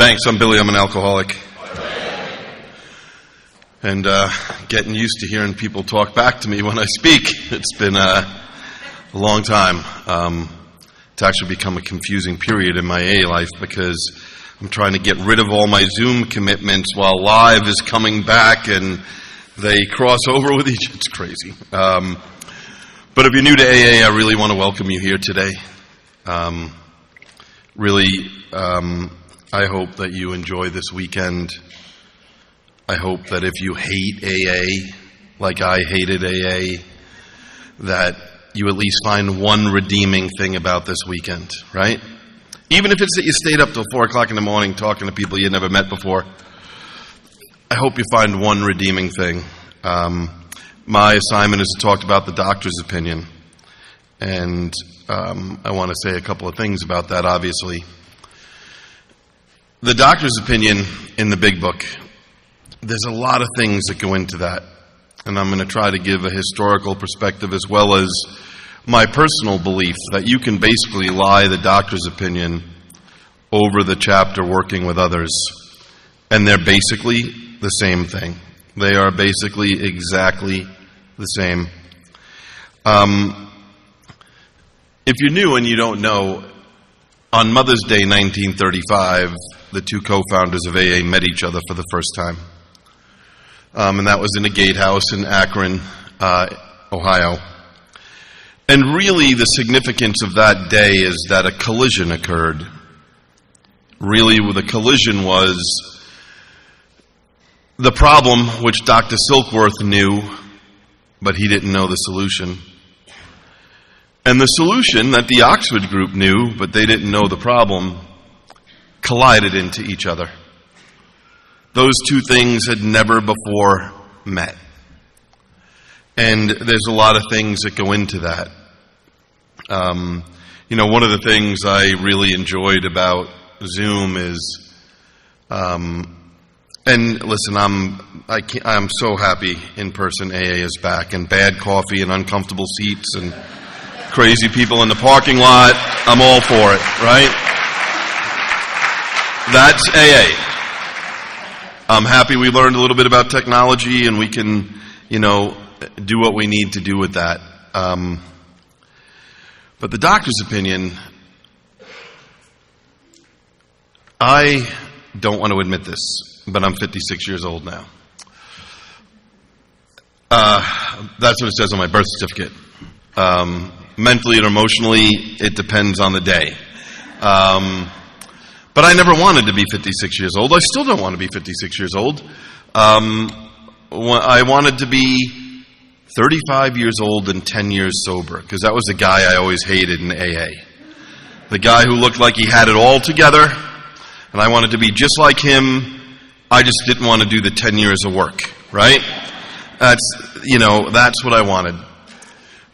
Thanks, I'm Billy, I'm an alcoholic. And getting used to hearing people talk back to me when I speak. It's been a long time. It's actually become a confusing period in my AA life because I'm trying to get rid of all my Zoom commitments while live is coming back and they cross over with each other. It's crazy. But if you're new to AA, I really want to welcome you here today. I hope that you enjoy this weekend. I hope that if you hate AA, like I hated AA, that you at least find one redeeming thing about this weekend, right? Even if it's that you stayed up till 4 o'clock in the morning talking to people you never met before, I hope you find one redeeming thing. My assignment is to talk about the doctor's opinion, and I want to say a couple of things about that, obviously. The doctor's opinion in the big book, there's a lot of things that go into that, and I'm going to try to give a historical perspective as well as my personal belief that you can basically lie the doctor's opinion over the chapter working with others, and they're basically the same thing. They are basically exactly the same. If you're new and you don't know, on Mother's Day 1935, the two co-founders of AA met each other for the first time. And that was in a gatehouse in Akron, Ohio. And really the significance of that day is that a collision occurred. Really, the collision was the problem which Dr. Silkworth knew, but he didn't know the solution. And the solution that the Oxford group knew, but they didn't know the problem, collided into each other. Those two things had never before met. And there's a lot of things that go into that. One of the things I really enjoyed about Zoom is, and listen, I'm so happy in-person AA is back, and bad coffee and uncomfortable seats and crazy people in the parking lot. I'm all for it, right? That's AA. I'm happy we learned a little bit about technology and we can, do what we need to do with that. But the doctor's opinion, I don't want to admit this, but I'm 56 years old now. That's what it says on my birth certificate. Mentally and emotionally, it depends on the day. But I never wanted to be 56 years old. I still don't want to be 56 years old. I wanted to be 35 years old and 10 years sober, because that was the guy I always hated in AA. The guy who looked like he had it all together, and I wanted to be just like him. I just didn't want to do the 10 years of work, right? That's what I wanted.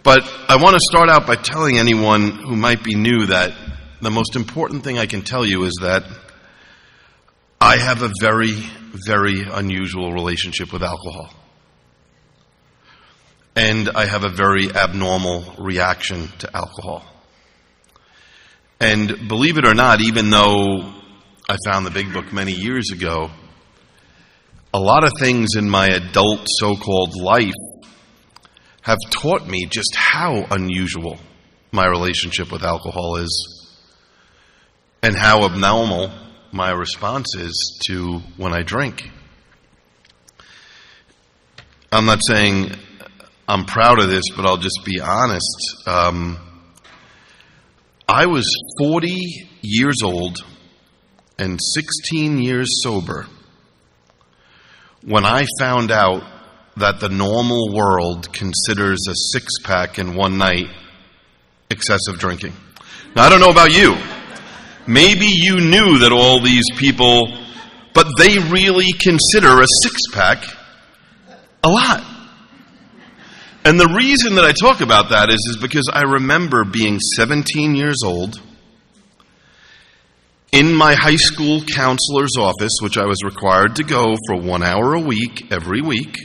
But I want to start out by telling anyone who might be new that the most important thing I can tell you is that I have a very, very unusual relationship with alcohol. And I have a very abnormal reaction to alcohol. And believe it or not, even though I found the big book many years ago, a lot of things in my adult so-called life have taught me just how unusual my relationship with alcohol is and how abnormal my response is to when I drink. I'm not saying I'm proud of this, but I'll just be honest. I was 40 years old and 16 years sober when I found out that the normal world considers a six-pack in one night excessive drinking. Now, I don't know about you. Maybe you knew that all these people, but they really consider a six-pack a lot. And the reason that I talk about that is because I remember being 17 years old in my high school counselor's office, which I was required to go for 1 hour a week, every week.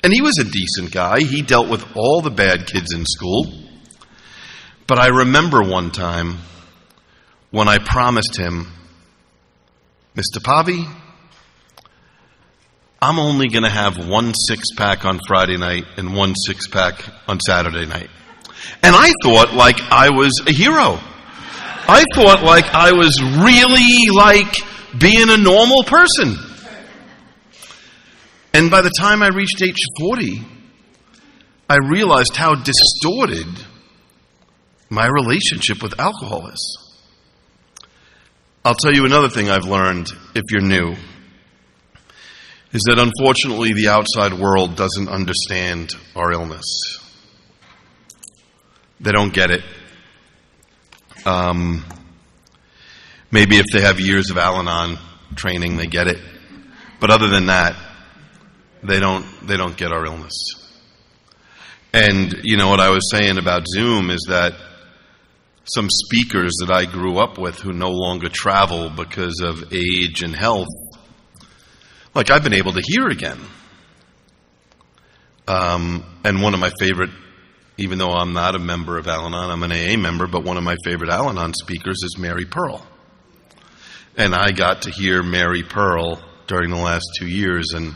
And he was a decent guy. He dealt with all the bad kids in school. But I remember one time when I promised him Mr. Pavi, I'm only going to have 1 6-pack on Friday night and 1 6-pack on Saturday night. And I thought like I was a hero. I thought like I was really like being a normal person. And by the time I reached age 40, I realized how distorted my relationship with alcohol is. I'll tell you another thing I've learned, if you're new, is that unfortunately the outside world doesn't understand our illness. They don't get it. Maybe if they have years of Al-Anon training, they get it. But other than that, they don't get our illness. And you know what I was saying about Zoom is that some speakers that I grew up with who no longer travel because of age and health, like I've been able to hear again. And one of my favorite, even though I'm not a member of Al-Anon, I'm an AA member, but one of my favorite Al-Anon speakers is Mary Pearl. And I got to hear Mary Pearl during the last 2 years, and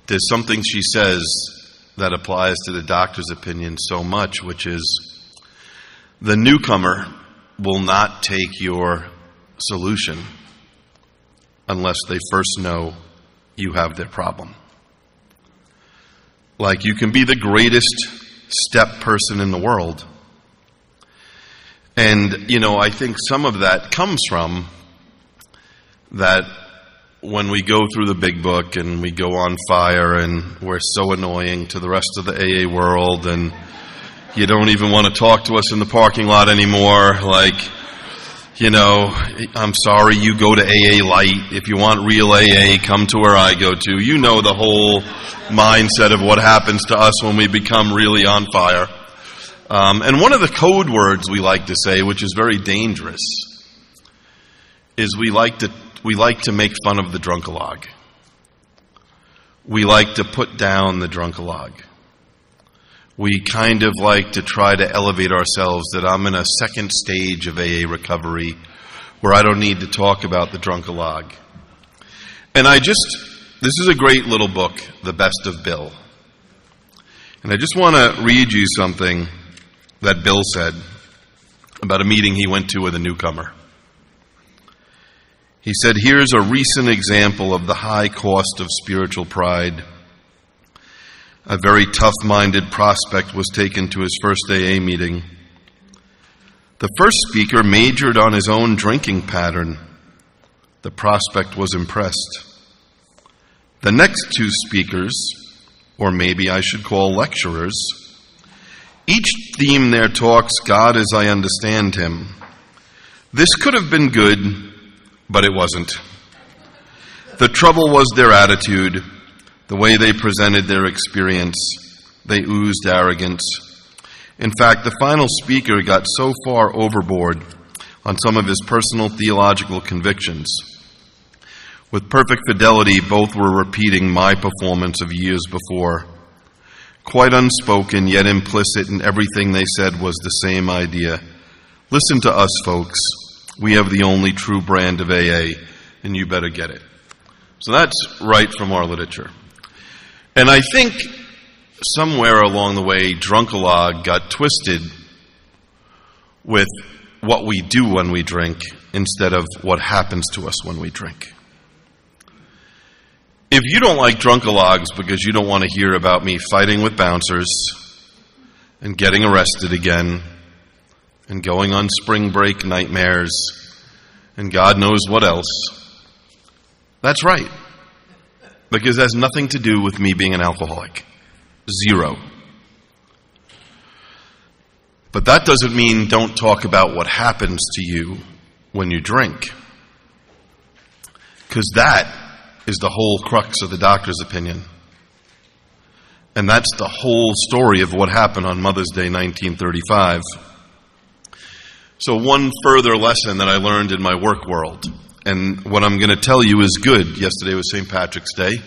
there's something she says that applies to the doctor's opinion so much, which is the newcomer will not take your solution unless they first know you have their problem. Like you can be the greatest step person in the world. And, you know, I think some of that comes from that when we go through the big book and we go on fire and we're so annoying to the rest of the AA world and you don't even want to talk to us in the parking lot anymore. Like, you know, I'm sorry, you go to AA Light. If you want real AA, come to where I go to. You know the whole mindset of what happens to us when we become really on fire. And one of the code words we like to say, which is very dangerous, is we like to make fun of the drunkalog. We like to put down the drunkalog. We kind of like to try to elevate ourselves that I'm in a second stage of AA recovery where I don't need to talk about the drunkalog. And this is a great little book, The Best of Bill. And I just want to read you something that Bill said about a meeting he went to with a newcomer. He said, "Here's a recent example of the high cost of spiritual pride. A very tough-minded prospect was taken to his first AA meeting. The first speaker majored on his own drinking pattern. The prospect was impressed. The next two speakers, or maybe I should call lecturers, each themed their talks, God as I understand Him. This could have been good, but it wasn't. The trouble was their attitude, the way they presented their experience. They oozed arrogance. In fact, the final speaker got so far overboard on some of his personal theological convictions. With perfect fidelity, both were repeating my performance of years before. Quite unspoken, yet implicit in everything they said was the same idea. Listen to us, folks. We have the only true brand of AA, and you better get it." So that's right from our literature. And I think somewhere along the way, drunkalog got twisted with what we do when we drink instead of what happens to us when we drink. If you don't like drunkalogs because you don't want to hear about me fighting with bouncers and getting arrested again and going on spring break nightmares and God knows what else, that's right. Because it has nothing to do with me being an alcoholic. Zero. But that doesn't mean don't talk about what happens to you when you drink. Because that is the whole crux of the doctor's opinion. And that's the whole story of what happened on Mother's Day 1935. So one further lesson that I learned in my work world, and what I'm going to tell you is good. Yesterday was St. Patrick's Day,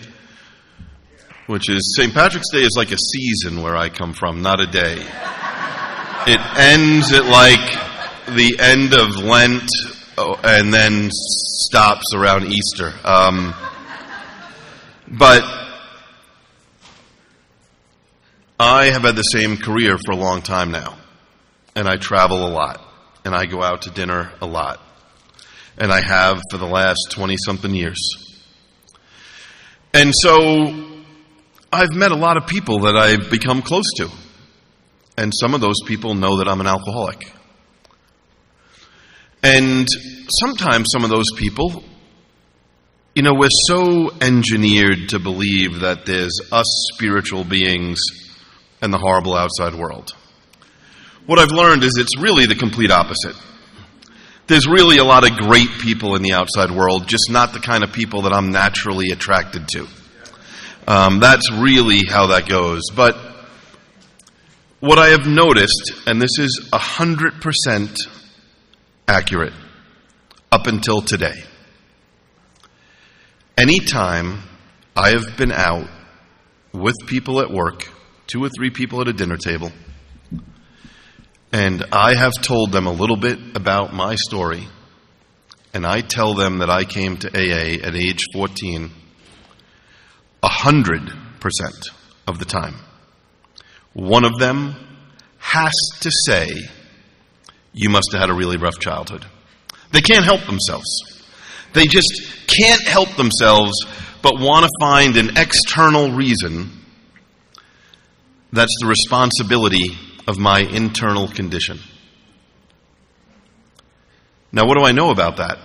which is, St. Patrick's Day is like a season where I come from, not a day. It ends at like the end of Lent and then stops around Easter. But I have had the same career for a long time now, and I travel a lot, and I go out to dinner a lot, and I have for the last 20-something years. And so I've met a lot of people that I've become close to, and some of those people know that I'm an alcoholic. And sometimes some of those people, we're so engineered to believe that there's us spiritual beings and the horrible outside world. What I've learned is it's really the complete opposite. There's really a lot of great people in the outside world, just not the kind of people that I'm naturally attracted to. That's really how that goes. But what I have noticed, and this is 100% accurate up until today, anytime I have been out with people at work, 2 or 3 people at a dinner table, and I have told them a little bit about my story, and I tell them that I came to AA at age 14, 100% of the time, one of them has to say, "You must have had a really rough childhood." They can't help themselves. They just can't help themselves but want to find an external reason that's the responsibility of my internal condition. Now, what do I know about that?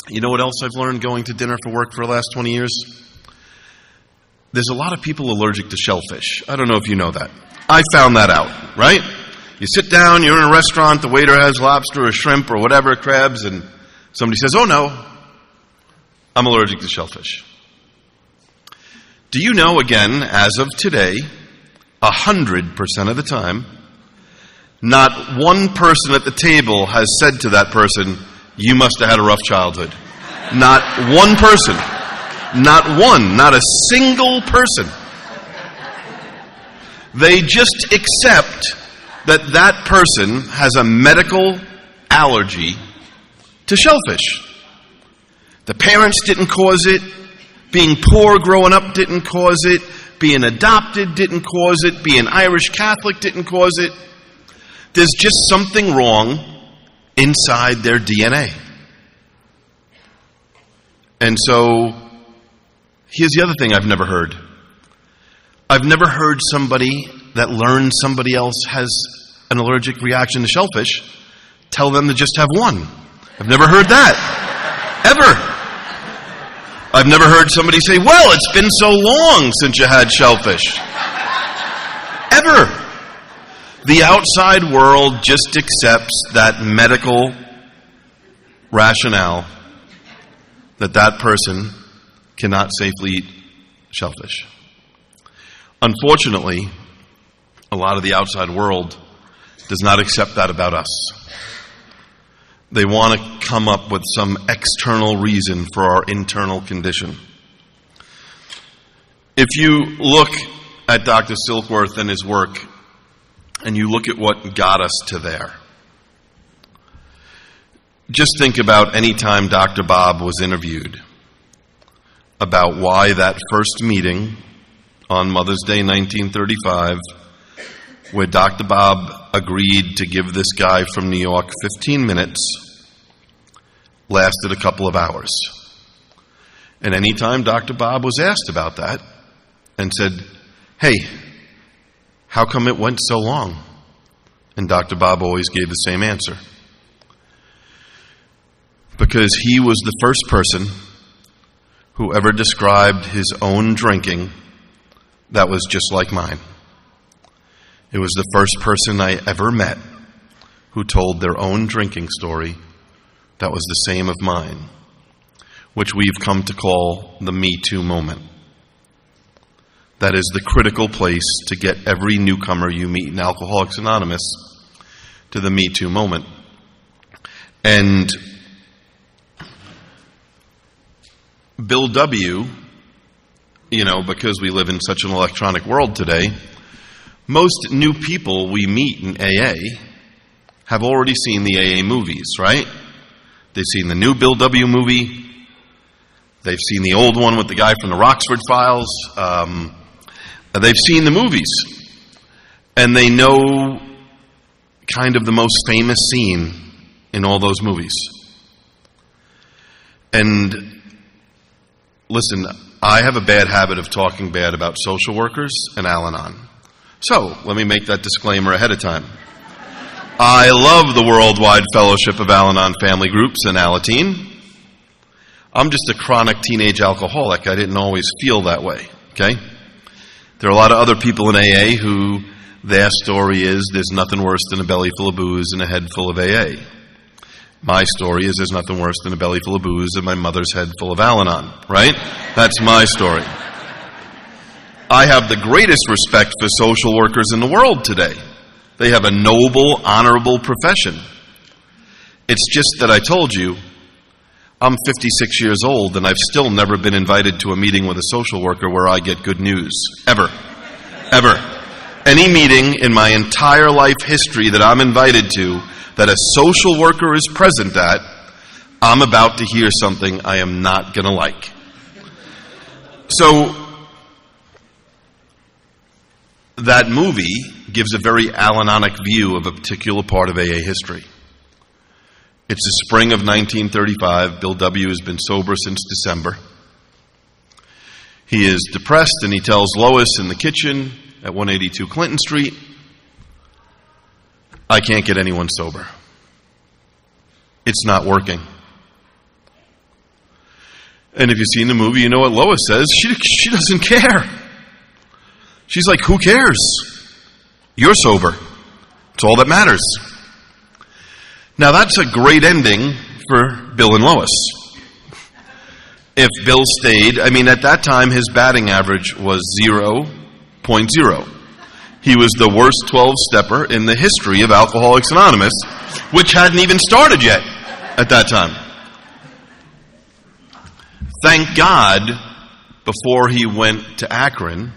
You know what else I've learned going to dinner for work for the last 20 years? There's a lot of people allergic to shellfish. I don't know if you know that. I found that out, right? You sit down, you're in a restaurant, the waiter has lobster or shrimp or whatever, crabs, and somebody says, "Oh no, I'm allergic to shellfish." Do you know, again, as of today, 100% of the time, not one person at the table has said to that person, "You must have had a rough childhood." Not one person. Not one. Not a single person. They just accept that that person has a medical allergy to shellfish. The parents didn't cause it. Being poor growing up didn't cause it. Being adopted didn't cause it. Being Irish Catholic didn't cause it. There's just something wrong inside their DNA. And so, here's the other thing I've never heard. I've never heard somebody that learns somebody else has an allergic reaction to shellfish tell them to just have one. I've never heard that. Ever. I've never heard somebody say, "Well, it's been so long since you had shellfish." Ever. The outside world just accepts that medical rationale that that person cannot safely eat shellfish. Unfortunately, a lot of the outside world does not accept that about us. They want to come up with some external reason for our internal condition. If you look at Dr. Silkworth and his work, and you look at what got us to there, just think about any time Dr. Bob was interviewed about why that first meeting on Mother's Day 1935, where Dr. Bob agreed to give this guy from New York 15 minutes, lasted a couple of hours. And any time Dr. Bob was asked about that and said, "Hey, how come it went so long?" And Dr. Bob always gave the same answer. Because he was the first person who ever described his own drinking that was just like mine. It was the first person I ever met who told their own drinking story that was the same of mine, which we've come to call the Me Too moment. That is the critical place to get every newcomer you meet in Alcoholics Anonymous to the Me Too moment. And Bill W., because we live in such an electronic world today, most new people we meet in AA have already seen the AA movies, right? They've seen the new Bill W. movie. They've seen the old one with the guy from the Rockford Files. They've seen the movies. And they know kind of the most famous scene in all those movies. And listen, I have a bad habit of talking bad about social workers and Al-Anon. So, let me make that disclaimer ahead of time. I love the Worldwide Fellowship of Al-Anon Family Groups and Alateen. I'm just a chronic teenage alcoholic. I didn't always feel that way, okay? There are a lot of other people in AA who their story is there's nothing worse than a belly full of booze and a head full of AA. My story is there's nothing worse than a belly full of booze and my mother's head full of Al-Anon, right? That's my story. I have the greatest respect for social workers in the world today. They have a noble, honorable profession. It's just that I told you, I'm 56 years old and I've still never been invited to a meeting with a social worker where I get good news. Ever. Ever. Any meeting in my entire life history that I'm invited to that a social worker is present at, I'm about to hear something I am not going to like. So, that movie gives a very Al-Anonic view of a particular part of AA history. It's the spring of 1935. Bill W. has been sober since December. He is depressed and he tells Lois in the kitchen at 182 Clinton Street, I can't get anyone sober. It's not working. And if you've seen the movie, you know what Lois says. She doesn't care. She's like, who cares? You're sober. It's all that matters. Now that's a great ending for Bill and Lois. If Bill stayed, at that time his batting average was 0.0. He was the worst 12-stepper in the history of Alcoholics Anonymous, which hadn't even started yet at that time. Thank God, before he went to Akron,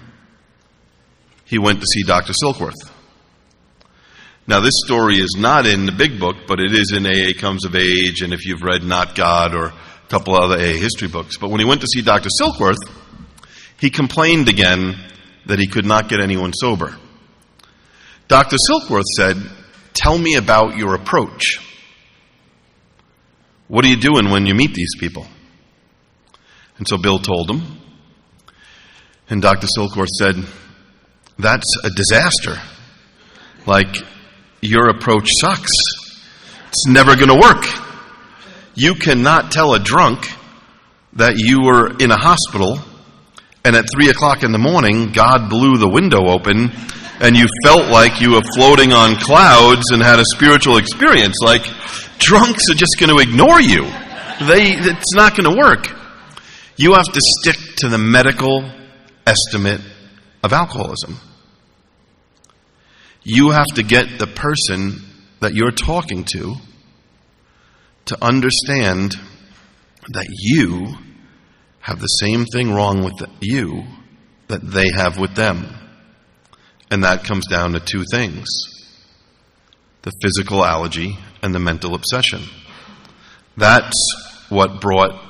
he went to see Dr. Silkworth. Now, this story is not in the big book, but it is in AA Comes of Age, and if you've read Not God or a couple of other AA history books. But when he went to see Dr. Silkworth, he complained again that he could not get anyone sober. Dr. Silkworth said, tell me about your approach. What are you doing when you meet these people? And so Bill told him, and Dr. Silkworth said, that's a disaster. Like, your approach sucks. It's never going to work. You cannot tell a drunk that you were in a hospital and at 3 o'clock in the morning, God blew the window open and you felt like you were floating on clouds and had a spiritual experience. Like, drunks are just going to ignore you. It's not going to work. You have to stick to the medical estimate of alcoholism. You have to get the person that you're talking to understand that you have the same thing wrong with you that they have with them. And that comes down to two things: the physical allergy and the mental obsession. That's what brought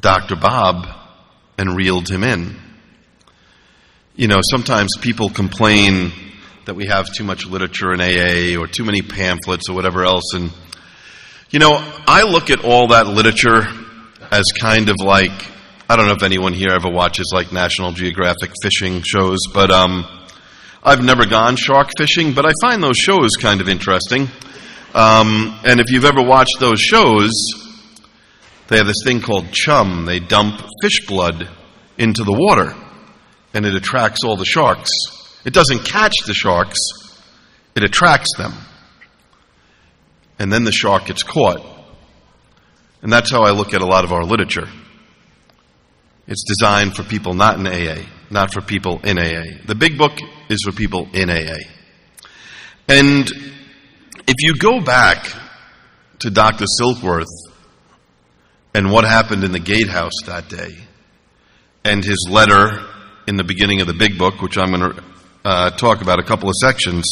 Dr. Bob and reeled him in. Sometimes people complain that we have too much literature in AA or too many pamphlets or whatever else. And, I look at all that literature as kind of like, I don't know if anyone here ever watches like National Geographic fishing shows, but I've never gone shark fishing, but I find those shows kind of interesting. And if you've ever watched those shows, they have this thing called chum. They dump fish blood into the water, and it attracts all the sharks. It doesn't catch the sharks, it attracts them. And then the shark gets caught. And that's how I look at a lot of our literature. It's designed for people not in AA, not for people in AA. The big book is for people in AA. And if you go back to Dr. Silkworth and what happened in the gatehouse that day, and his letter in the beginning of the big book, which I'm going to talk about a couple of sections,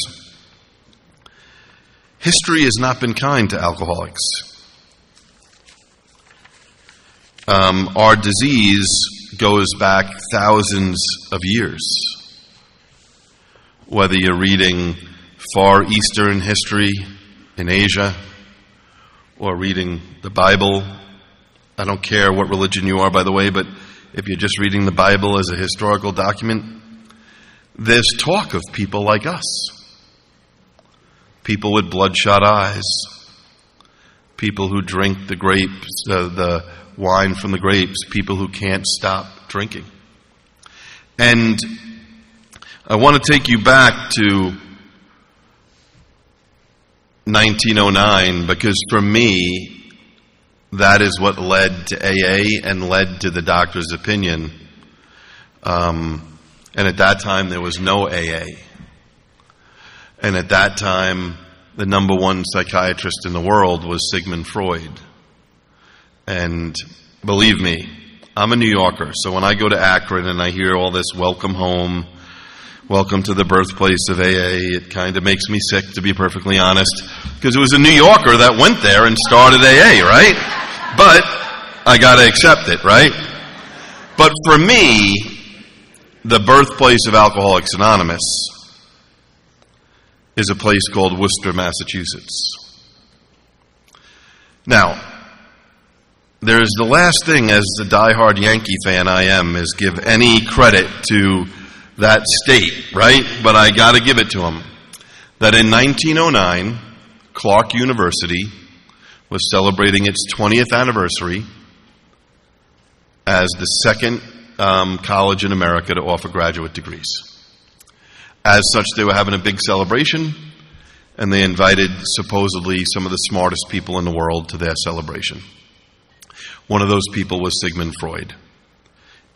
history has not been kind to alcoholics. Our disease goes back thousands of years. Whether you're reading Far Eastern history in Asia or reading the Bible, I don't care what religion you are, by the way, but if you're just reading the Bible as a historical document, there's talk of people like us. People with bloodshot eyes. People who drink the grapes, the wine from the grapes. People who can't stop drinking. And I want to take you back to 1909, because for me, that is what led to AA and led to the doctor's opinion. And at that time, there was no AA. And at that time, the number one psychiatrist in the world was Sigmund Freud. And believe me, I'm a New Yorker, so when I go to Akron and I hear all this welcome home, welcome to the birthplace of AA, it kind of makes me sick, to be perfectly honest, because it was a New Yorker that went there and started AA, right? But I got to accept it, right? But for me, the birthplace of Alcoholics Anonymous is a place called Worcester, Massachusetts. Now, there's the last thing, as the diehard Yankee fan I am, is give any credit to that state, right? But I got to give it to them. That in 1909, Clark University was celebrating its 20th anniversary as the second college in America to offer graduate degrees. As such, they were having a big celebration, and they invited supposedly some of the smartest people in the world to their celebration. One of those people was Sigmund Freud.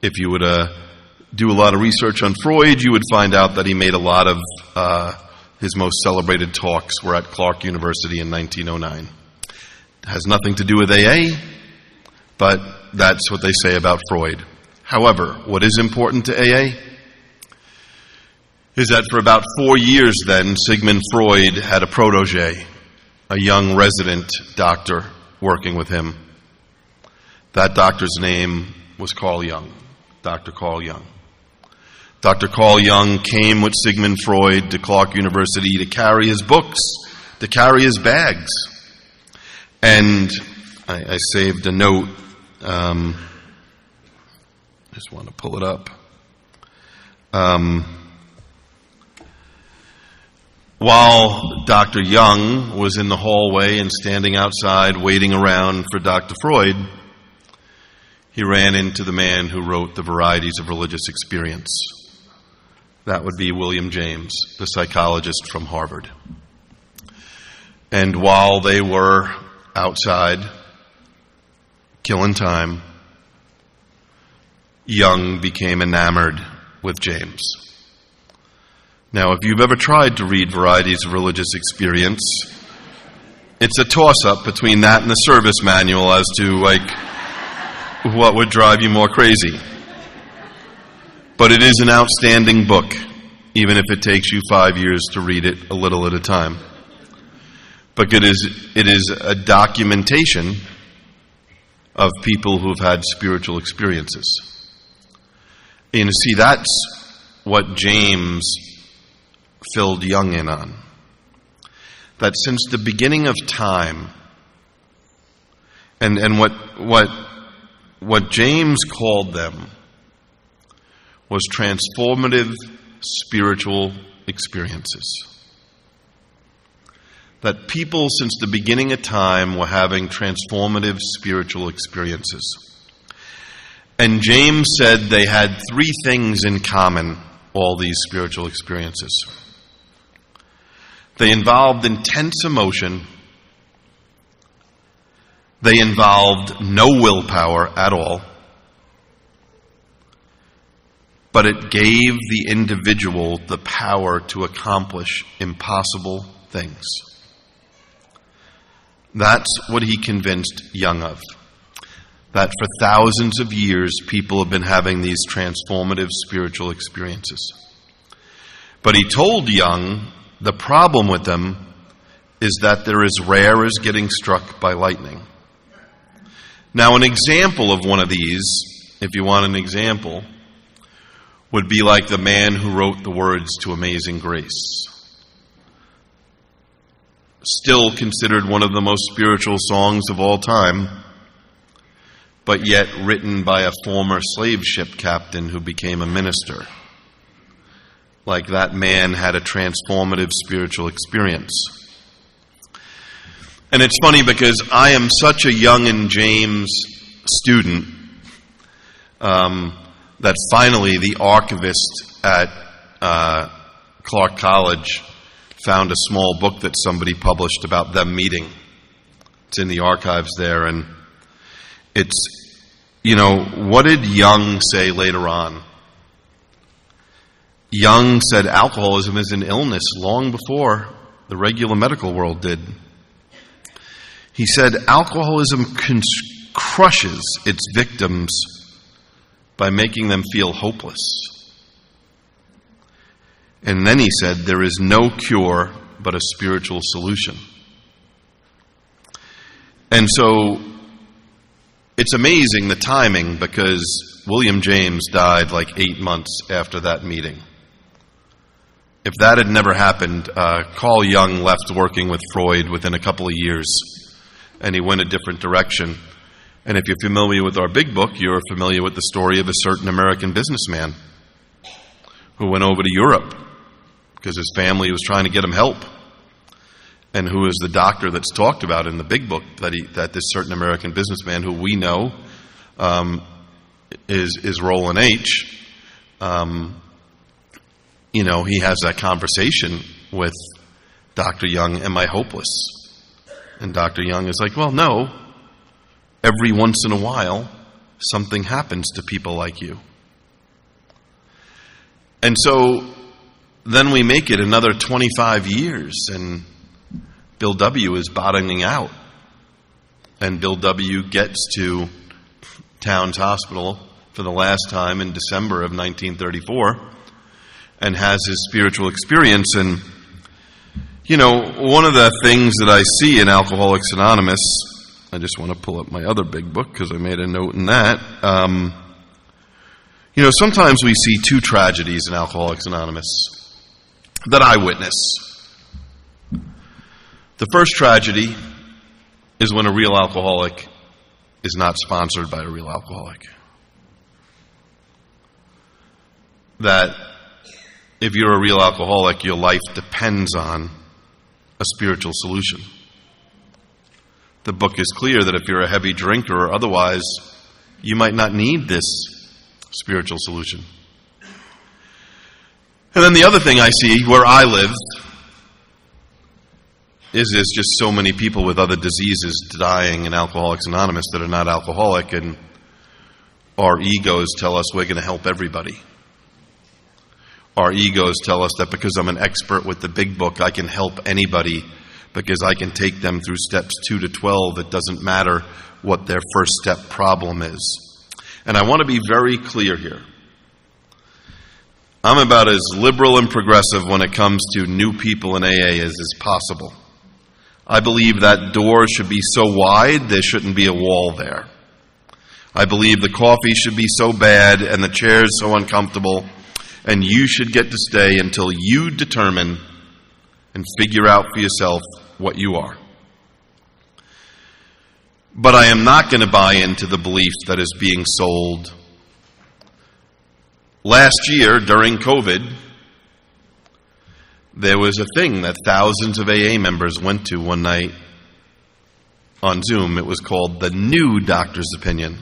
If you would do a lot of research on Freud, you would find out that he made a lot of his most celebrated talks were at Clark University in 1909. It has nothing to do with AA, but that's what they say about Freud. However, what is important to AA is that for about 4 years then, Sigmund Freud had a protege, a young resident doctor working with him. That doctor's name was Carl Jung, Dr. Carl Jung. Dr. Carl Jung came with Sigmund Freud to Clark University to carry his books, to carry his bags. And I saved a note. Just want to pull it up. While Dr. Jung was in the hallway and standing outside waiting around for Dr. Freud, he ran into the man who wrote The Varieties of Religious Experience. That would be William James, the psychologist from Harvard. And while they were outside, killing time, Jung became enamored with James. Now, if you've ever tried to read Varieties of Religious Experience, it's a toss-up between that and the service manual as to, what would drive you more crazy. But it is an outstanding book, even if it takes you 5 years to read it a little at a time. But it is a documentation of people who have had spiritual experiences. And you see, that's what James filled Jung in on. That since the beginning of time, and what James called them was transformative spiritual experiences. That people since the beginning of time were having transformative spiritual experiences. And James said they had three things in common, all these spiritual experiences. They involved intense emotion. They involved no willpower at all. But it gave the individual the power to accomplish impossible things. That's what he convinced Jung of. That for thousands of years, people have been having these transformative spiritual experiences. But he told Jung the problem with them is that they're as rare as getting struck by lightning. Now, an example of one of these, if you want an example, would be like the man who wrote the words to Amazing Grace. Still considered one of the most spiritual songs of all time, but yet written by a former slave ship captain who became a minister. Like that man had a transformative spiritual experience. And it's funny because I am such a Young and James student that finally the archivist at Clark College found a small book that somebody published about them meeting. It's in the archives there, and it's, what did Young say later on? Young said alcoholism is an illness long before the regular medical world did. He said alcoholism crushes its victims by making them feel hopeless. And then he said there is no cure but a spiritual solution. And so it's amazing the timing, because William James died like 8 months after that meeting. If that had never happened, Carl Jung left working with Freud within a couple of years, and he went a different direction. And if you're familiar with our big book, you're familiar with the story of a certain American businessman who went over to Europe because his family was trying to get him help, and who is the doctor that's talked about in the big book, that this certain American businessman who we know is Roland H. He has that conversation with Dr. Jung, am I hopeless? And Dr. Jung is like, well, no. Every once in a while, something happens to people like you. And so then we make it another 25 years, and Bill W. is bottoming out. And Bill W. gets to Towns Hospital for the last time in December of 1934 and has his spiritual experience. And, one of the things that I see in Alcoholics Anonymous, I just want to pull up my other big book because I made a note in that. Sometimes we see two tragedies in Alcoholics Anonymous that I witness. The first tragedy is when a real alcoholic is not sponsored by a real alcoholic. That if you're a real alcoholic, your life depends on a spiritual solution. The book is clear that if you're a heavy drinker or otherwise, you might not need this spiritual solution. And then the other thing I see where I live is there's just so many people with other diseases dying in Alcoholics Anonymous that are not alcoholic, and our egos tell us we're going to help everybody. Our egos tell us that because I'm an expert with the big book, I can help anybody because I can take them through steps 2 to 12. It doesn't matter what their first step problem is. And I want to be very clear here. I'm about as liberal and progressive when it comes to new people in AA as is possible. I believe that door should be so wide there shouldn't be a wall there. I believe the coffee should be so bad and the chairs so uncomfortable, and you should get to stay until you determine and figure out for yourself what you are. But I am not going to buy into the belief that is being sold. Last year, during COVID, there was a thing that thousands of AA members went to one night on Zoom. It was called The New Doctor's Opinion.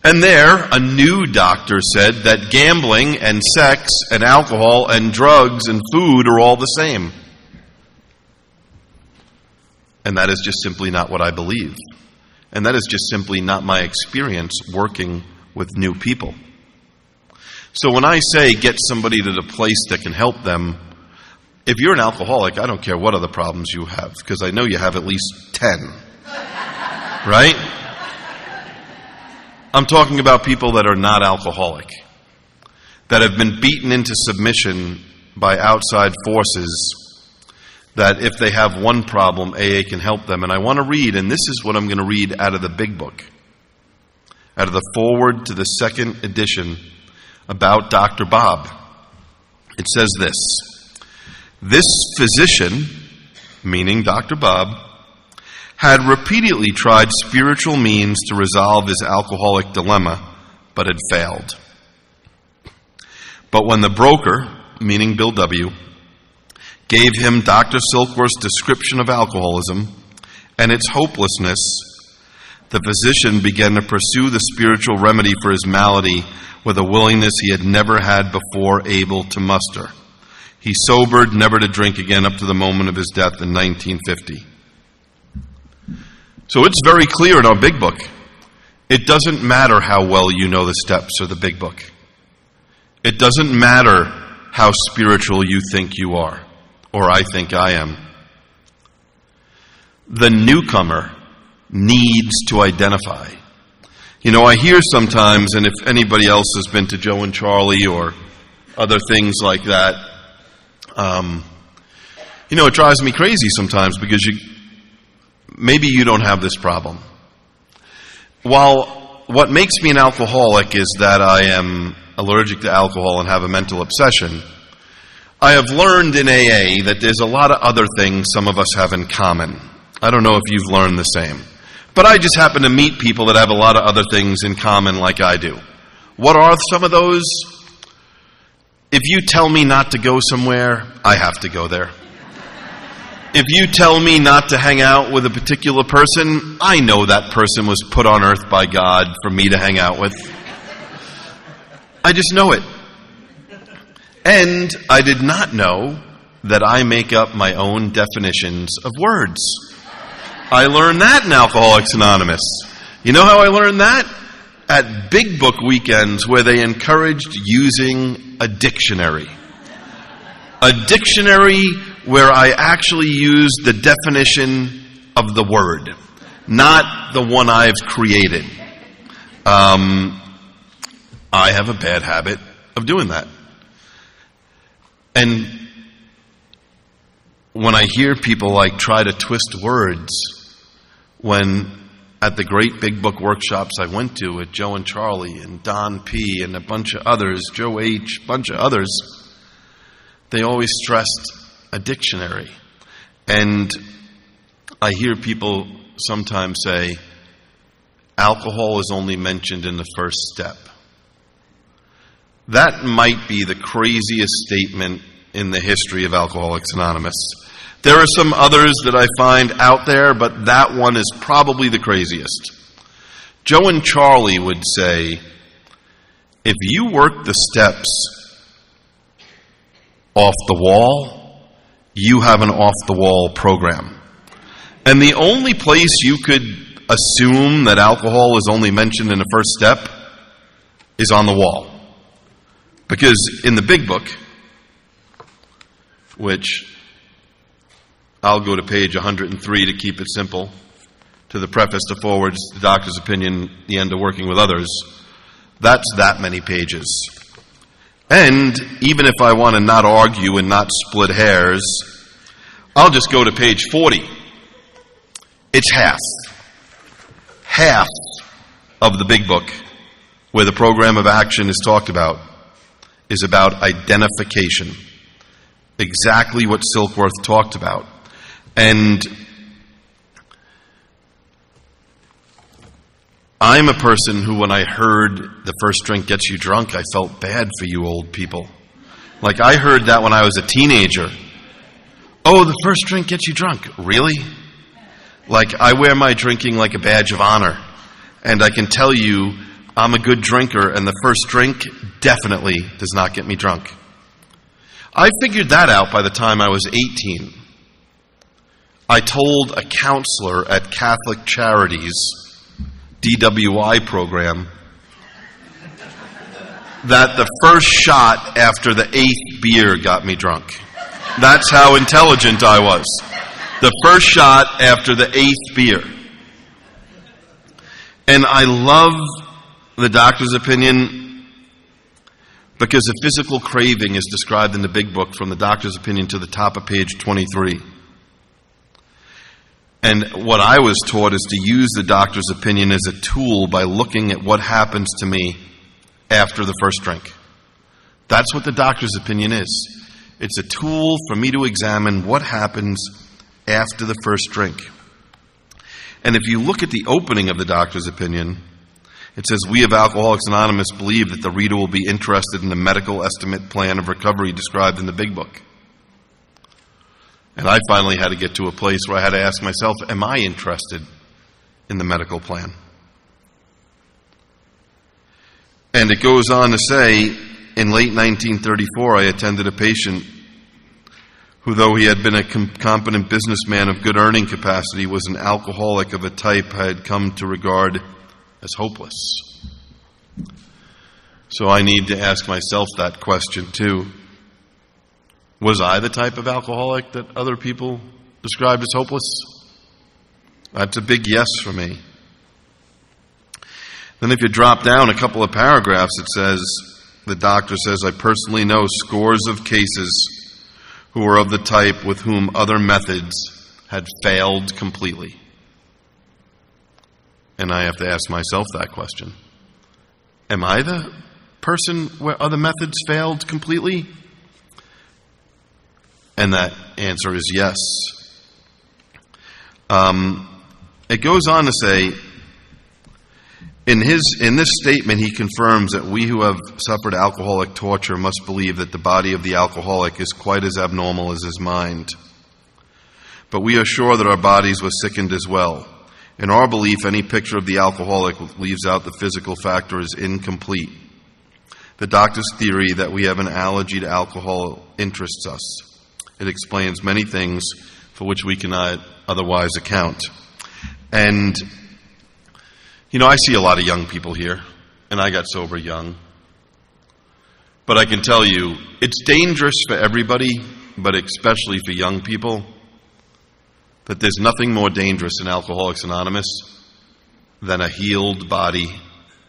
And there, a new doctor said that gambling and sex and alcohol and drugs and food are all the same. And that is just simply not what I believe. And that is just simply not my experience working with new people. So when I say get somebody to the place that can help them, if you're an alcoholic, I don't care what other problems you have, because I know you have at least 10. Right? I'm talking about people that are not alcoholic, that have been beaten into submission by outside forces, that if they have one problem, AA can help them. And I want to read, and this is what I'm going to read out of the big book, out of the foreword to the second edition about Dr. Bob. It says this: "This physician," meaning Dr. Bob, "had repeatedly tried spiritual means to resolve his alcoholic dilemma, but had failed. But when the broker," meaning Bill W., "gave him Dr. Silkworth's description of alcoholism and its hopelessness, the physician began to pursue the spiritual remedy for his malady with a willingness he had never had before able to muster. He sobered, never to drink again, up to the moment of his death in 1950. So it's very clear in our big book. It doesn't matter how well you know the steps of the big book. It doesn't matter how spiritual you think you are, or I think I am. The newcomer needs to identify. You know, I hear sometimes, and if anybody else has been to Joe and Charlie or other things like that, it drives me crazy sometimes because maybe you don't have this problem. While what makes me an alcoholic is that I am allergic to alcohol and have a mental obsession, I have learned in AA that there's a lot of other things some of us have in common. I don't know if you've learned the same. But I just happen to meet people that have a lot of other things in common like I do. What are some of those? If you tell me not to go somewhere, I have to go there. If you tell me not to hang out with a particular person, I know that person was put on earth by God for me to hang out with. I just know it. And I did not know that I make up my own definitions of words. I learned that in Alcoholics Anonymous. You know how I learned that? At Big Book weekends where they encouraged using a dictionary. A dictionary where I actually used the definition of the word, not the one I've created. I have a bad habit of doing that. And when I hear people try to twist words, when at the great Big Book workshops I went to at Joe and Charlie and Don P. and a bunch of others, Joe H., a bunch of others, they always stressed a dictionary. And I hear people sometimes say, alcohol is only mentioned in the first step. That might be the craziest statement in the history of Alcoholics Anonymous. There are some others that I find out there, but that one is probably the craziest. Joe and Charlie would say, if you work the steps off the wall, you have an off-the-wall program. And the only place you could assume that alcohol is only mentioned in the first step is on the wall. Because in the Big Book, which I'll go to page 103 to keep it simple, to the preface, the forwards, the doctor's opinion, the end of working with others, that's that many pages. And even if I want to not argue and not split hairs, I'll just go to page 40. It's half of the Big Book where the program of action is talked about is about identification. Exactly what Silkworth talked about. And I'm a person who, when I heard the first drink gets you drunk, I felt bad for you old people. I heard that when I was a teenager. Oh, the first drink gets you drunk. Really? I wear my drinking like a badge of honor. And I can tell you, I'm a good drinker, and the first drink definitely does not get me drunk. I figured that out by the time I was 18. I told a counselor at Catholic Charities DWI program that the first shot after the 8th beer got me drunk. That's how intelligent I was. The first shot after the 8th beer. And I love the doctor's opinion because a physical craving is described in the Big Book from the doctor's opinion to the top of page 23. And what I was taught is to use the doctor's opinion as a tool by looking at what happens to me after the first drink. That's what the doctor's opinion is. It's a tool for me to examine what happens after the first drink. And if you look at the opening of the doctor's opinion, it says, "We of Alcoholics Anonymous believe that the reader will be interested in the medical estimate plan of recovery described in the Big Book." And I finally had to get to a place where I had to ask myself, am I interested in the medical plan? And it goes on to say, in late 1934, I attended a patient who, though he had been a competent businessman of good earning capacity, was an alcoholic of a type I had come to regard as hopeless. So I need to ask myself that question too. Was I the type of alcoholic that other people described as hopeless? That's a big yes for me. Then if you drop down a couple of paragraphs, it says, the doctor says, "I personally know scores of cases who were of the type with whom other methods had failed completely." And I have to ask myself that question. Am I the person where other methods failed completely? And that answer is yes. It goes on to say, in this statement, he confirms that we who have suffered alcoholic torture must believe that the body of the alcoholic is quite as abnormal as his mind. But we are sure that our bodies were sickened as well. In our belief, any picture of the alcoholic leaves out the physical factor is incomplete. The doctor's theory that we have an allergy to alcohol interests us. It explains many things for which we cannot otherwise account. And, I see a lot of young people here, and I got sober young. But I can tell you, it's dangerous for everybody, but especially for young people, that there's nothing more dangerous in Alcoholics Anonymous than a healed body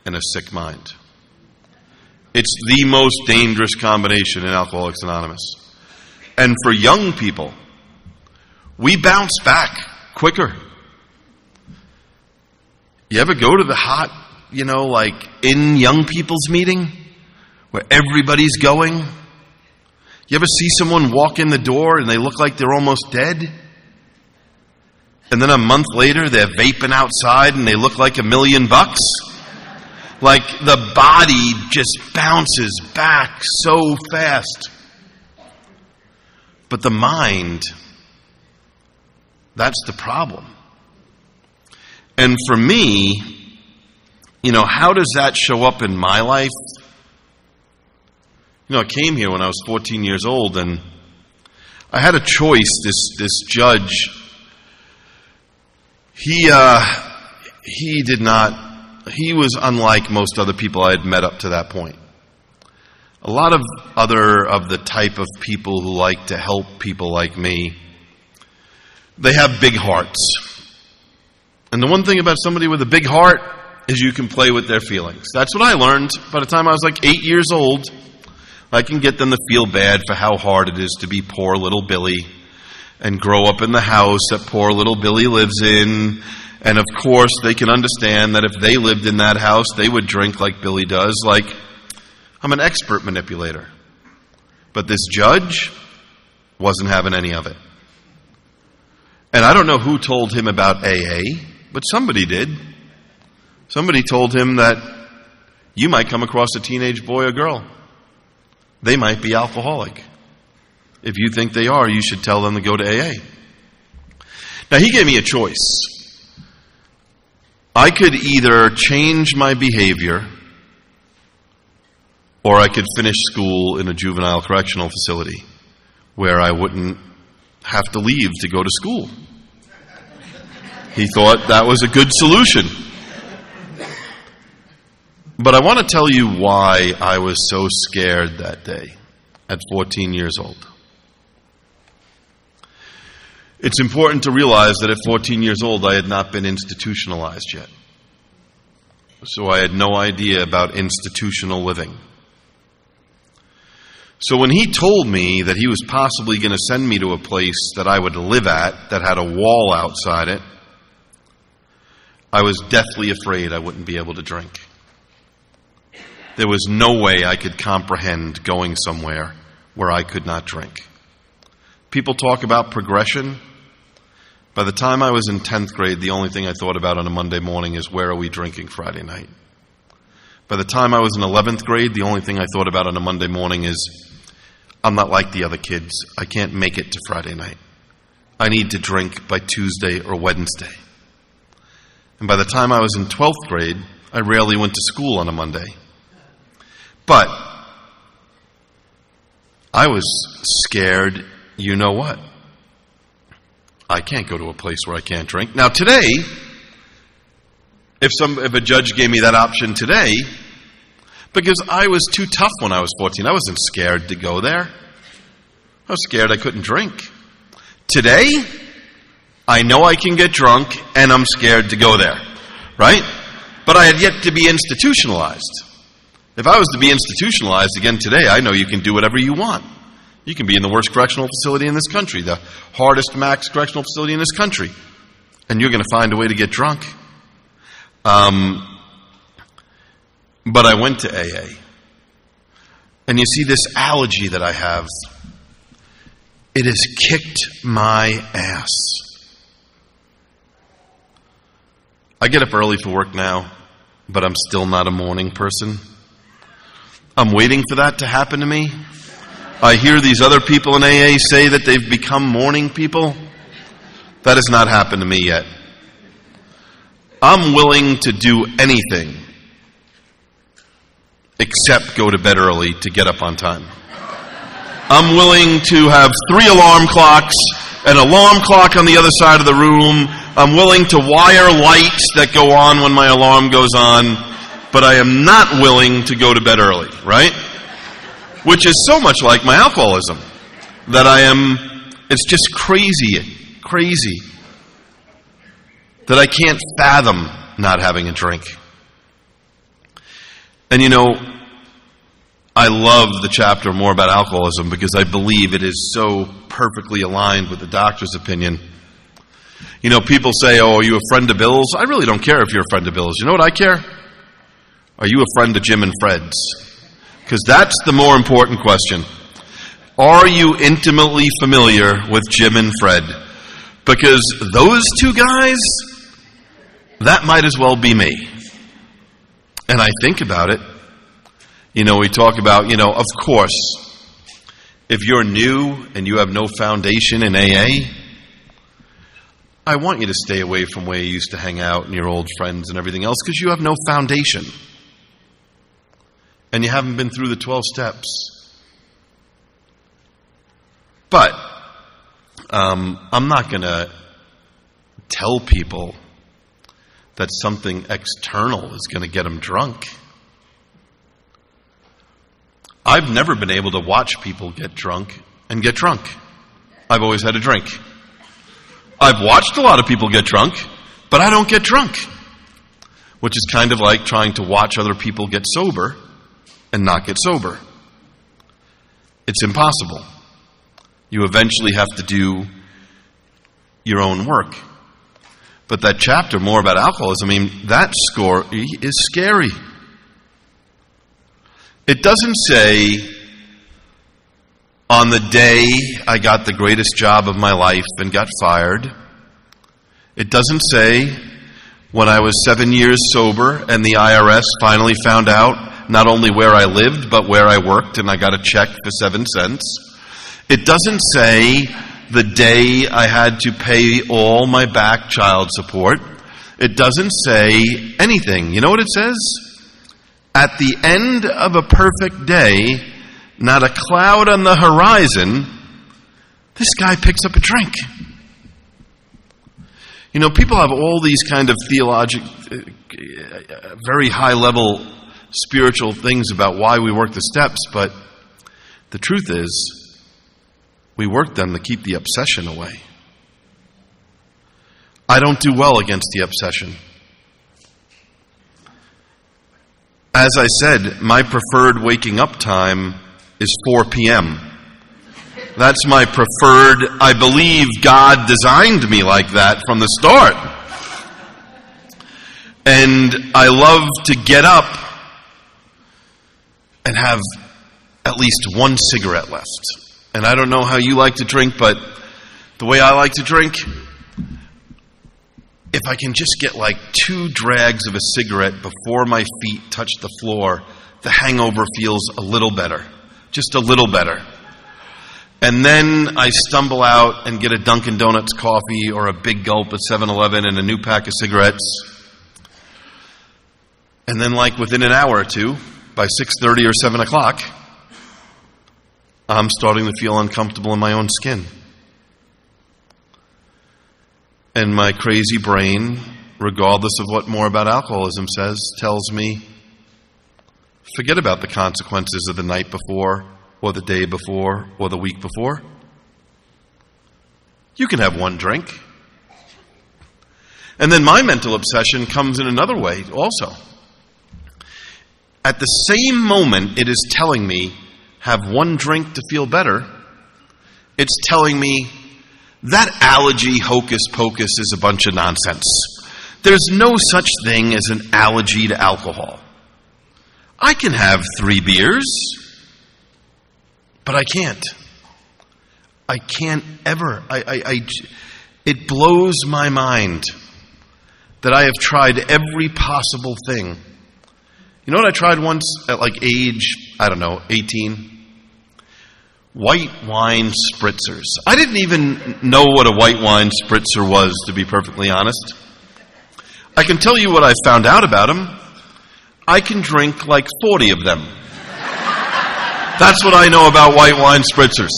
and a sick mind. It's the most dangerous combination in Alcoholics Anonymous. And for young people, we bounce back quicker. You ever go to the hot, in young people's meeting where everybody's going? You ever see someone walk in the door and they look like they're almost dead? And then a month later, they're vaping outside and they look like $1 million? Like the body just bounces back so fast. But the mind, that's the problem. And for me, how does that show up in my life? I came here when I was 14 years old, and I had a choice. This judge, he was unlike most other people I had met up to that point. A lot of the type of people who like to help people like me, they have big hearts. And the one thing about somebody with a big heart is you can play with their feelings. That's what I learned by the time I was like 8 years old. I can get them to feel bad for how hard it is to be poor little Billy and grow up in the house that poor little Billy lives in. And of course, they can understand that if they lived in that house, they would drink like Billy does. Like, I'm an expert manipulator. But this judge wasn't having any of it. And I don't know who told him about AA, but somebody did. Somebody told him that you might come across a teenage boy or girl. They might be alcoholic. If you think they are, you should tell them to go to AA. Now, he gave me a choice. I could either change my behavior, or I could finish school in a juvenile correctional facility where I wouldn't have to leave to go to school. He thought that was a good solution. But I want to tell you why I was so scared that day at 14 years old. It's important to realize that at 14 years old, I had not been institutionalized yet. So I had no idea about institutional living. So when he told me that he was possibly going to send me to a place that I would live at that had a wall outside it, I was deathly afraid I wouldn't be able to drink. There was no way I could comprehend going somewhere where I could not drink. People talk about progression. By the time I was in 10th grade, the only thing I thought about on a Monday morning is, where are we drinking Friday night? By the time I was in 11th grade, the only thing I thought about on a Monday morning is, I'm not like the other kids. I can't make it to Friday night. I need to drink by Tuesday or Wednesday. And by the time I was in 12th grade, I rarely went to school on a Monday. But I was scared, you know what? I can't go to a place where I can't drink. Now today, if a judge gave me that option today, because I was too tough when I was 14, I wasn't scared to go there. I was scared I couldn't drink. Today, I know I can get drunk, and I'm scared to go there, right? But I had yet to be institutionalized. If I was to be institutionalized again today, I know you can do whatever you want. You can be in the worst correctional facility in this country, the hardest max correctional facility in this country, and you're going to find a way to get drunk. But I went to AA. And you see, this allergy that I have, it has kicked my ass. I get up early for work now, but I'm still not a morning person. I'm waiting for that to happen to me. I hear these other people in AA say that they've become morning people. That has not happened to me yet. I'm willing to do anything except go to bed early to get up on time. I'm willing to have 3 alarm clocks, an alarm clock on the other side of the room. I'm willing to wire lights that go on when my alarm goes on, but I am not willing to go to bed early, right? Which is so much like my alcoholism, that it's just crazy, that I can't fathom not having a drink. And you know, I love the chapter more about alcoholism because I believe it is so perfectly aligned with the doctor's opinion. You know, people say, oh, are you a friend of Bill's? I really don't care if you're a friend of Bill's. You know what I care? Are you a friend of Jim and Fred's? Because that's the more important question. Are you intimately familiar with Jim and Fred? Because those two guys, that might as well be me. And I think about it. You know, we talk about, of course, if you're new and you have no foundation in AA, I want you to stay away from where you used to hang out and your old friends and everything else, because you have no foundation. And you haven't been through the 12 steps. But I'm not going to tell people that something external is going to get them drunk. I've never been able to watch people get drunk and get drunk. I've always had a drink. I've watched a lot of people get drunk, but I don't get drunk. Which is kind of like trying to watch other people get sober and not get sober. It's impossible. You eventually have to do your own work. But that chapter more about alcoholism, that score is scary. It doesn't say, on the day I got the greatest job of my life and got fired. It doesn't say, when I was 7 years sober and the IRS finally found out not only where I lived, but where I worked, and I got a check for 7 cents. It doesn't say, the day I had to pay all my back child support. It doesn't say anything. You know what it says? At the end of a perfect day, not a cloud on the horizon, this guy picks up a drink. You know, people have all these kind of very high-level spiritual things about why we work the steps, but the truth is, we work them to keep the obsession away. I don't do well against the obsession. As I said, my preferred waking up time is 4 p.m. That's my preferred. I believe God designed me like that from the start. And I love to get up and have at least one cigarette left. And I don't know how you like to drink, but the way I like to drink, if I can just get like 2 drags of a cigarette before my feet touch the floor, the hangover feels a little better. Just a little better. And then I stumble out and get a Dunkin' Donuts coffee or a big gulp at 7-Eleven and a new pack of cigarettes. And then like within an hour or two, by 6:30 or 7 o'clock, I'm starting to feel uncomfortable in my own skin. And my crazy brain, regardless of what More About Alcoholism says, tells me, forget about the consequences of the night before, or the day before, or the week before. You can have one drink. And then my mental obsession comes in another way also. At the same moment it is telling me, have one drink to feel better, it's telling me, that allergy hocus pocus is a bunch of nonsense. There's no such thing as an allergy to alcohol. I can have 3 beers, but I can't. I can't ever. It blows my mind that I have tried every possible thing. You know what I tried once at like age, 18? White wine spritzers. I didn't even know what a white wine spritzer was, to be perfectly honest. I can tell you what I found out about them. I can drink like 40 of them. That's what I know about white wine spritzers.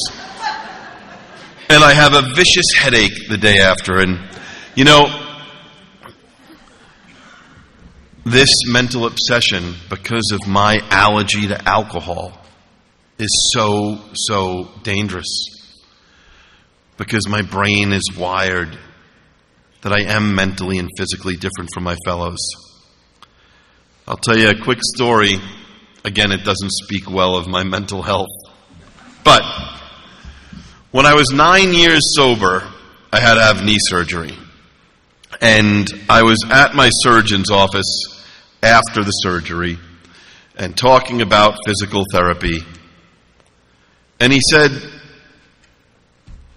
And I have a vicious headache the day after. And, you know, this mental obsession, because of my allergy to alcohol, is so dangerous. Because my brain is wired that I am mentally and physically different from my fellows. I'll tell you a quick story. Again, it doesn't speak well of my mental health. But when I was 9 years sober, I had to have knee surgery. And I was at my surgeon's office after the surgery and talking about physical therapy. And he said,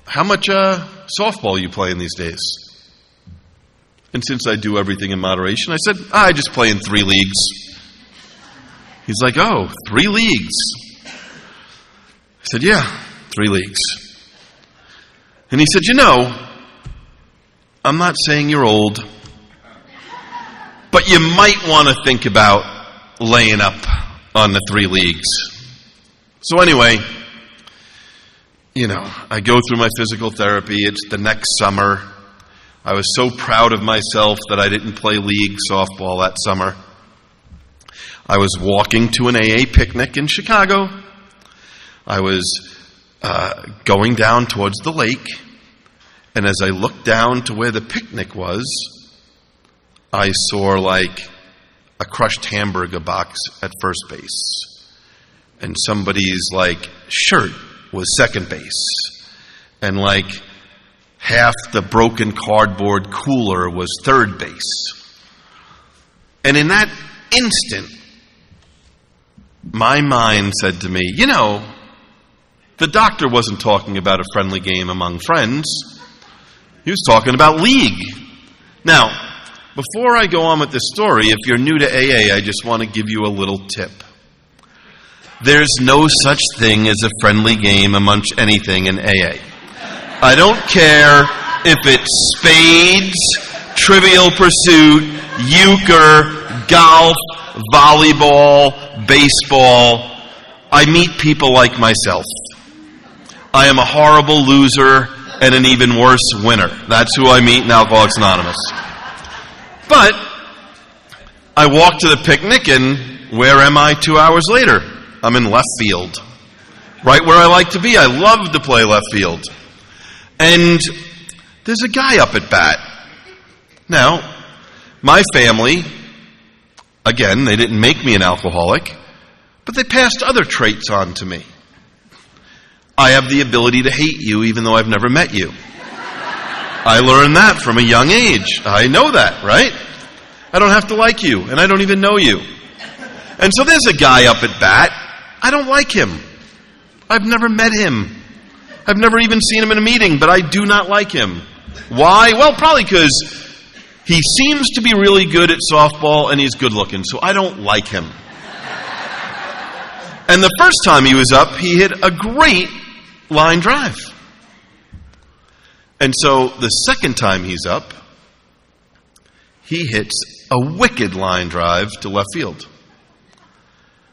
how much softball are you playing these days? And since I do everything in moderation, I said, I just play in 3 leagues. He's like, oh, 3 leagues. I said, yeah, 3 leagues. And he said, you know, I'm not saying you're old, but you might want to think about laying up on the 3 leagues. So anyway, you know, I go through my physical therapy. It's the next summer. I was so proud of myself that I didn't play league softball that summer. I was walking to an AA picnic in Chicago. I was going down towards the lake. And as I looked down to where the picnic was, I saw like a crushed hamburger box at first base. And somebody's like shirt was second base. And like half the broken cardboard cooler was third base. And in that instant, my mind said to me, you know, the doctor wasn't talking about a friendly game among friends. He was talking about league. Now, before I go on with this story, if you're new to AA, I just want to give you a little tip. There's no such thing as a friendly game amongst anything in AA. I don't care if it's spades, Trivial Pursuit, euchre, golf, volleyball, baseball. I meet people like myself. I am a horrible loser and an even worse winner. That's who I meet in Alcoholics Anonymous. But I walk to the picnic, and where am I 2 hours later? I'm in left field. Right where I like to be. I love to play left field. And there's a guy up at bat. Now, my family, again, they didn't make me an alcoholic, but they passed other traits on to me. I have the ability to hate you even though I've never met you. I learned that from a young age. I know that, right? I don't have to like you, and I don't even know you. And so there's a guy up at bat. I don't like him. I've never met him. I've never even seen him in a meeting, but I do not like him. Why? Well, probably because he seems to be really good at softball and he's good looking, so I don't like him. And the first time he was up, he hit a great line drive. And so the second time he's up, he hits a wicked line drive to left field.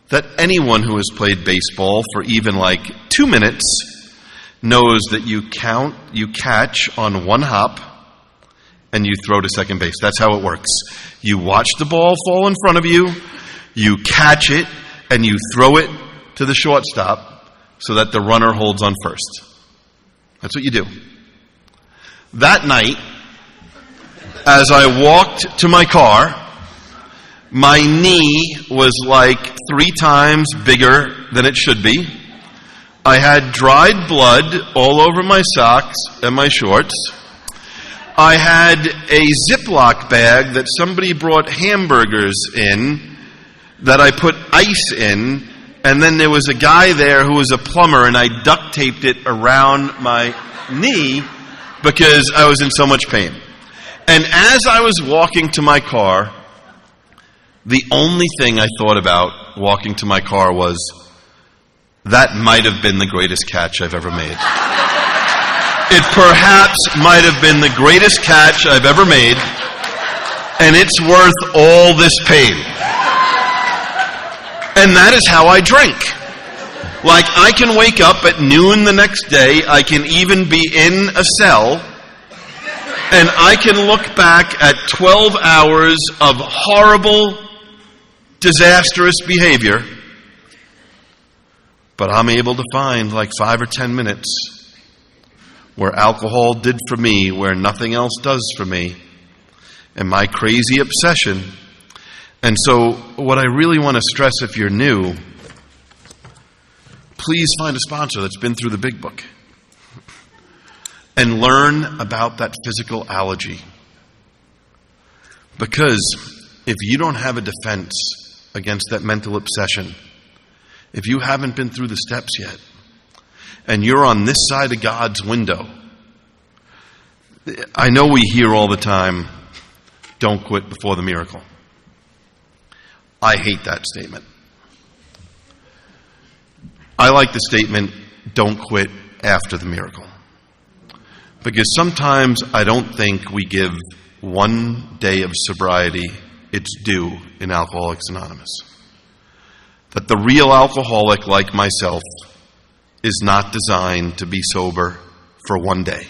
That anyone who has played baseball for even like 2 minutes knows that you catch on one hop, and you throw to second base. That's how it works. You watch the ball fall in front of you, you catch it, and you throw it to the shortstop so that the runner holds on first. That's what you do. That night, as I walked to my car, my knee was like 3 times bigger than it should be. I had dried blood all over my socks and my shorts. I had a Ziploc bag that somebody brought hamburgers in that I put ice in, and then there was a guy there who was a plumber, and I duct taped it around my knee because I was in so much pain. And as I was walking to my car, the only thing I thought about walking to my car was, that might have been the greatest catch I've ever made. It perhaps might have been the greatest catch I've ever made, and it's worth all this pain. And that is how I drink. Like, I can wake up at noon the next day, I can even be in a cell, and I can look back at 12 hours of horrible, disastrous behavior, but I'm able to find like 5 or 10 minutes where alcohol did for me, where nothing else does for me, and my crazy obsession. And so what I really want to stress, if you're new, please find a sponsor that's been through the big book and learn about that physical allergy. Because if you don't have a defense against that mental obsession, if you haven't been through the steps yet, and you're on this side of God's window, I know we hear all the time, don't quit before the miracle. I hate that statement. I like the statement, don't quit after the miracle. Because sometimes I don't think we give one day of sobriety its due in Alcoholics Anonymous. That the real alcoholic like myself is not designed to be sober for one day.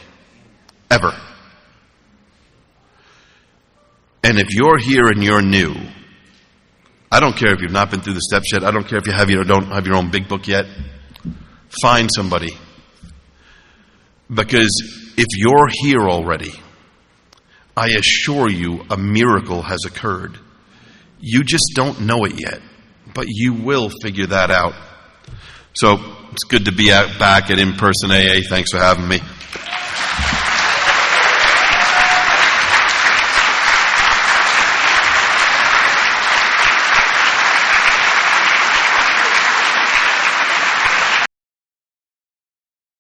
Ever. And if you're here and you're new, I don't care if you've not been through the steps yet. I don't care if you have don't have your own big book yet. Find somebody. Because if you're here already, I assure you a miracle has occurred. You just don't know it yet, but you will figure that out. So it's good to be back at in-person AA. Thanks for having me.